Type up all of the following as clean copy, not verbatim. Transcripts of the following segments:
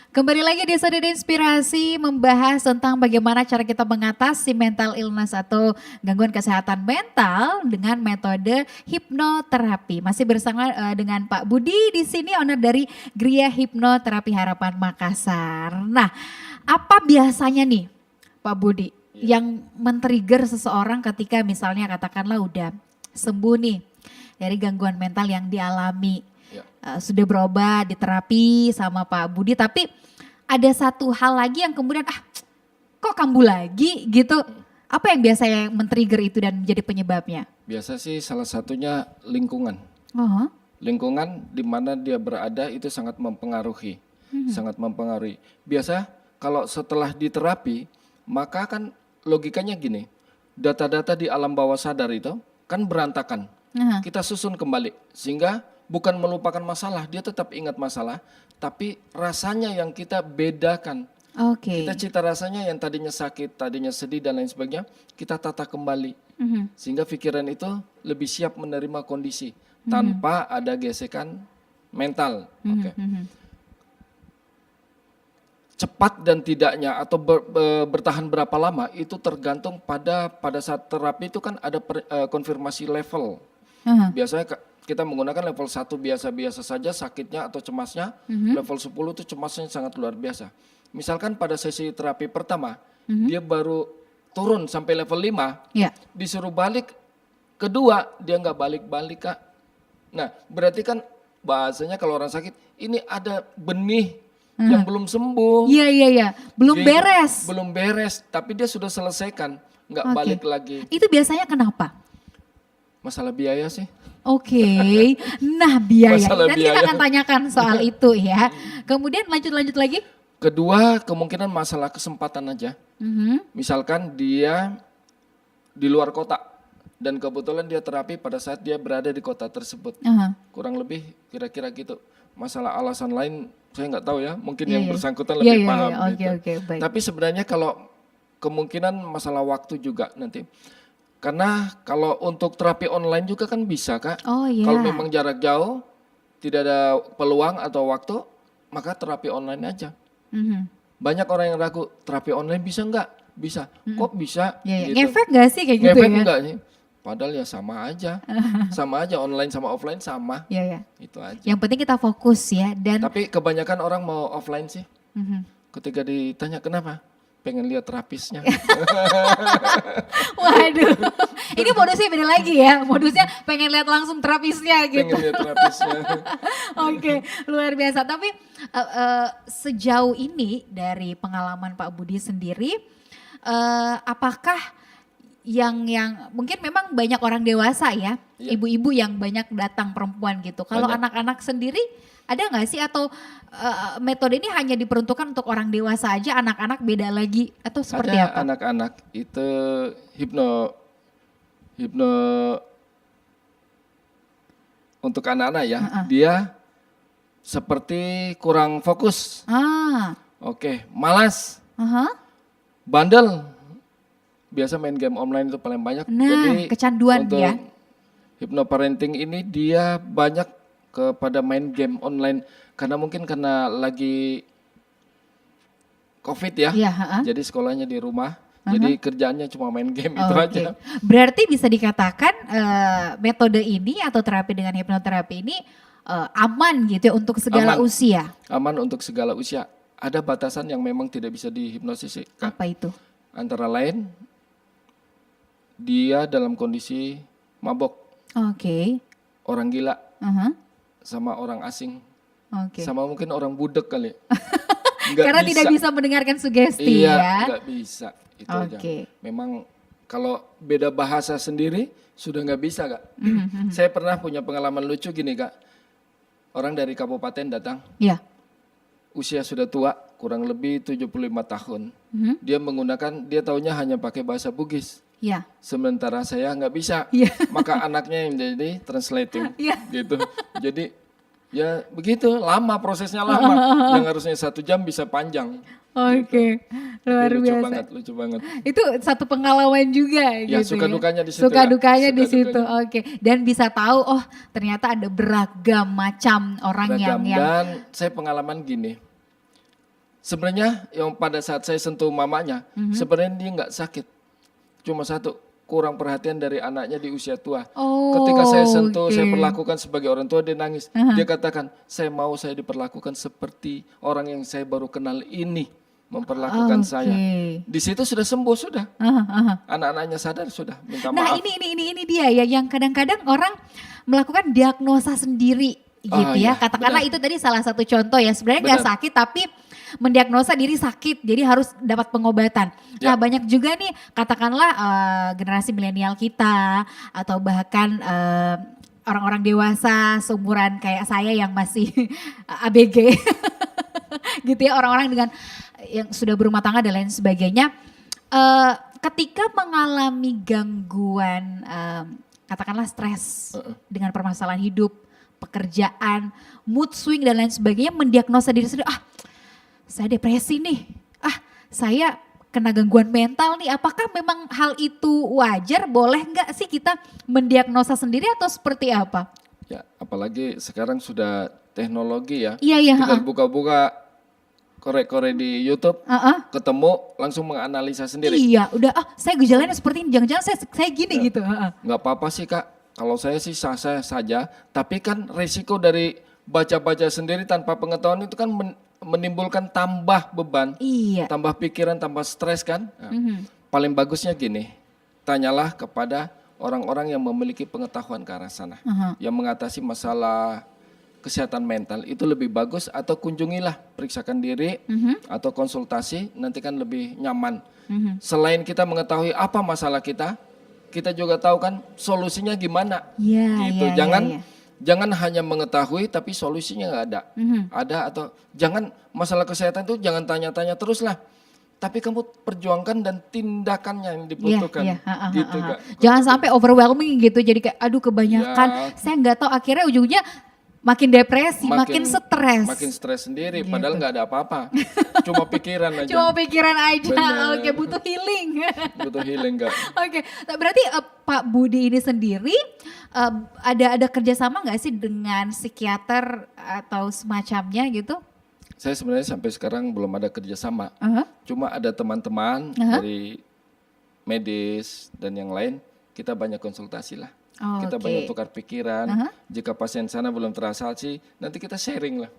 Kembali lagi di Sudut Inspirasi membahas tentang bagaimana cara kita mengatasi mental illness atau gangguan kesehatan mental dengan metode hipnoterapi. Masih bersama dengan Pak Budi di sini, owner dari Gria Hipnoterapi Harapan Makassar. Nah, apa biasanya nih Pak Budi yang men-trigger seseorang ketika misalnya katakanlah udah sembuh nih dari gangguan mental yang dialami? Sudah berobat, diterapi sama Pak Budi, tapi ada satu hal lagi yang kemudian kok kambuh lagi gitu. Apa yang biasanya men-trigger itu dan menjadi penyebabnya? Biasa sih salah satunya lingkungan. Lingkungan di mana dia berada itu sangat mempengaruhi. Sangat mempengaruhi. Biasa kalau setelah diterapi, maka kan logikanya gini. Data-data di alam bawah sadar itu kan berantakan. Kita susun kembali sehingga bukan melupakan masalah, dia tetap ingat masalah, tapi rasanya yang kita bedakan. Kita cita rasanya yang tadinya sakit, tadinya sedih dan lain sebagainya, kita tata kembali. Sehingga pikiran itu lebih siap menerima kondisi tanpa ada gesekan mental. Cepat dan tidaknya atau bertahan berapa lama itu tergantung pada saat terapi itu kan ada konfirmasi level. Biasanya kita menggunakan level 1 biasa-biasa saja sakitnya atau cemasnya, level 10 itu cemasnya sangat luar biasa. Misalkan pada sesi terapi pertama, dia baru turun sampai level 5, disuruh balik, kedua dia nggak balik-balik Kak. Nah berarti kan bahasanya kalau orang sakit, ini ada benih yang belum sembuh. Iya. Belum beres. Belum beres, tapi dia sudah selesaikan, nggak balik lagi. Itu biasanya kenapa? Masalah biaya sih. Nah biaya, nanti biaya. kita akan tanyakan soal itu ya. Kemudian lanjut lagi. Kedua kemungkinan masalah kesempatan aja. Misalkan dia di luar kota dan kebetulan dia terapi pada saat dia berada di kota tersebut. Kurang lebih kira-kira gitu. Masalah alasan lain saya nggak tahu ya, mungkin yang bersangkutan lebih paham. Baik. Tapi sebenarnya kalau kemungkinan masalah waktu juga nanti. Karena kalau untuk terapi online juga kan bisa Kak. Kalau memang jarak jauh, tidak ada peluang atau waktu, maka terapi online aja. Banyak orang yang ragu, terapi online bisa nggak? Bisa. Kok bisa? Gitu. Ngefek nggak sih kayak gitu Ngefek ya? enggak sih? Padahal ya sama aja. Sama aja online sama offline sama. Itu aja. Yang penting kita fokus ya. Tapi kebanyakan orang mau offline sih. Ketika ditanya kenapa? Pengen lihat terapisnya. Waduh, ini modusnya beda lagi ya. Modusnya pengen lihat langsung terapisnya gitu. Pengen lihat terapisnya. Luar biasa. Tapi sejauh ini dari pengalaman Pak Budi sendiri, apakah yang mungkin memang banyak orang dewasa ya, ibu-ibu yang banyak datang perempuan gitu. Kalau anak-anak sendiri ada nggak sih atau metode ini hanya diperuntukkan untuk orang dewasa aja, anak-anak beda lagi atau seperti apa? Anak-anak itu hipno untuk anak-anak ya, dia seperti kurang fokus. Malas, bandel, biasa main game online itu paling banyak. Jadi kecanduan untuk ya. Hypnoparenting ini dia banyak kepada main game online karena lagi COVID ya. Jadi sekolahnya di rumah. Jadi kerjaannya cuma main game itu aja. Berarti bisa dikatakan metode ini atau terapi dengan hipnoterapi ini aman gitu ya untuk segala usia. Aman untuk segala usia. Ada batasan yang memang tidak bisa dihipnosis. Apa itu? Antara lain dia dalam kondisi mabok. Orang gila. Sama orang asing. Sama mungkin orang budek kali. Karena bisa. Tidak bisa mendengarkan sugesti ya. Nggak bisa. Itu aja. Memang kalau beda bahasa sendiri sudah nggak bisa Kak. Saya pernah punya pengalaman lucu gini Kak. Orang dari kabupaten datang. Usia sudah tua, kurang lebih 75 tahun. Dia taunya hanya pakai bahasa Bugis. Sementara saya nggak bisa, maka anaknya yang jadi translating, gitu. Jadi ya begitu, lama prosesnya lama. Yang harusnya 1 jam bisa panjang. Luar biasa. Lucu banget. Itu satu pengalaman juga ya, gitu suka dukanya di situ. Suka dukanya di situ. Dan bisa tahu ternyata ada beragam macam orang yang dan saya pengalaman gini. Sebenarnya yang pada saat saya sentuh mamanya, sebenarnya dia nggak sakit. Cuma satu, kurang perhatian dari anaknya di usia tua. Ketika saya sentuh, saya perlakukan sebagai orang tua, dia nangis. Dia katakan, saya diperlakukan seperti orang yang saya baru kenal ini memperlakukan saya. Di situ sudah sembuh, sudah. Anak-anaknya sadar, sudah minta maaf. Nah ini dia ya, yang kadang-kadang orang melakukan diagnosa sendiri gitu ya. Katakanlah itu tadi salah satu contoh ya, sebenarnya nggak sakit tapi mendiagnosa diri sakit, jadi harus dapat pengobatan. Nah banyak juga nih katakanlah generasi milenial kita atau bahkan orang-orang dewasa seumuran kayak saya yang masih ABG gitu ya, orang-orang dengan yang sudah berumah tangga dan lain sebagainya. Ketika mengalami gangguan katakanlah stres dengan permasalahan hidup, pekerjaan, mood swing dan lain sebagainya, mendiagnosa diri sendiri, saya depresi nih, saya kena gangguan mental nih, apakah memang hal itu wajar, boleh nggak sih kita mendiagnosa sendiri atau seperti apa? Ya, apalagi sekarang sudah teknologi ya, Iya. tinggal buka-buka, korek-korek di YouTube, ketemu langsung menganalisa sendiri. Iya, udah saya gejalanya seperti ini, jangan-jangan saya gini gitu. Nggak apa-apa sih Kak, kalau saya sih sah-sah saja, tapi kan resiko dari baca-baca sendiri tanpa pengetahuan itu kan menimbulkan tambah beban, tambah pikiran, tambah stres kan. Paling bagusnya gini, tanyalah kepada orang-orang yang memiliki pengetahuan ke arah sana, yang mengatasi masalah kesehatan mental itu lebih bagus, atau kunjungilah, periksakan diri atau konsultasi, nanti kan lebih nyaman. Selain kita mengetahui apa masalah kita juga tahu kan solusinya gimana. Gitu. Jangan hanya mengetahui tapi solusinya nggak ada. Ada atau jangan masalah kesehatan itu jangan tanya-tanya terus lah. Tapi kamu perjuangkan dan tindakannya yang dibutuhkan. Gitu Kak. Jangan sampai overwhelming gitu, jadi kayak aduh kebanyakan. Saya nggak tahu akhirnya ujungnya makin depresi, makin stres. Makin stres sendiri, padahal nggak ada apa-apa. Cuma pikiran aja. Cuma pikiran aja, Bener. oke, butuh healing. Butuh healing Kak. Oke, berarti Pak Budi ini sendiri ada kerjasama nggak sih dengan psikiater atau semacamnya gitu? Saya sebenarnya sampai sekarang belum ada kerjasama. Cuma ada teman-teman dari medis dan yang lain, kita banyak konsultasi lah. Kita banyak tukar pikiran. Jika pasien sana belum terasasi, nanti kita sharing lah.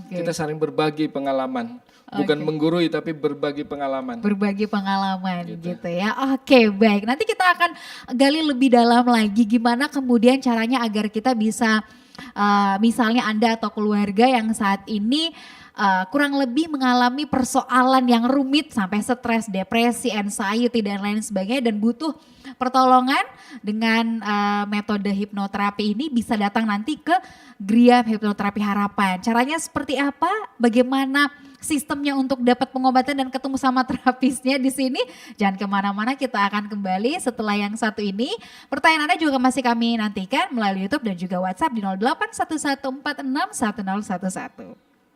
Kita saling berbagi pengalaman. Bukan menggurui tapi berbagi pengalaman. Berbagi pengalaman gitu ya. Oke, baik. Nanti kita akan gali lebih dalam lagi gimana kemudian caranya agar kita bisa misalnya Anda atau keluarga yang saat ini kurang lebih mengalami persoalan yang rumit sampai stres, depresi, anxiety dan lain sebagainya dan butuh pertolongan dengan metode hipnoterapi ini, bisa datang nanti ke Gria Hipnoterapi Harapan. Caranya seperti apa? Bagaimana sistemnya untuk dapat pengobatan dan ketemu sama terapisnya di sini? Jangan kemana-mana, kita akan kembali setelah yang satu ini. Pertanyaan Anda juga masih kami nantikan melalui YouTube dan juga WhatsApp di 0811461011.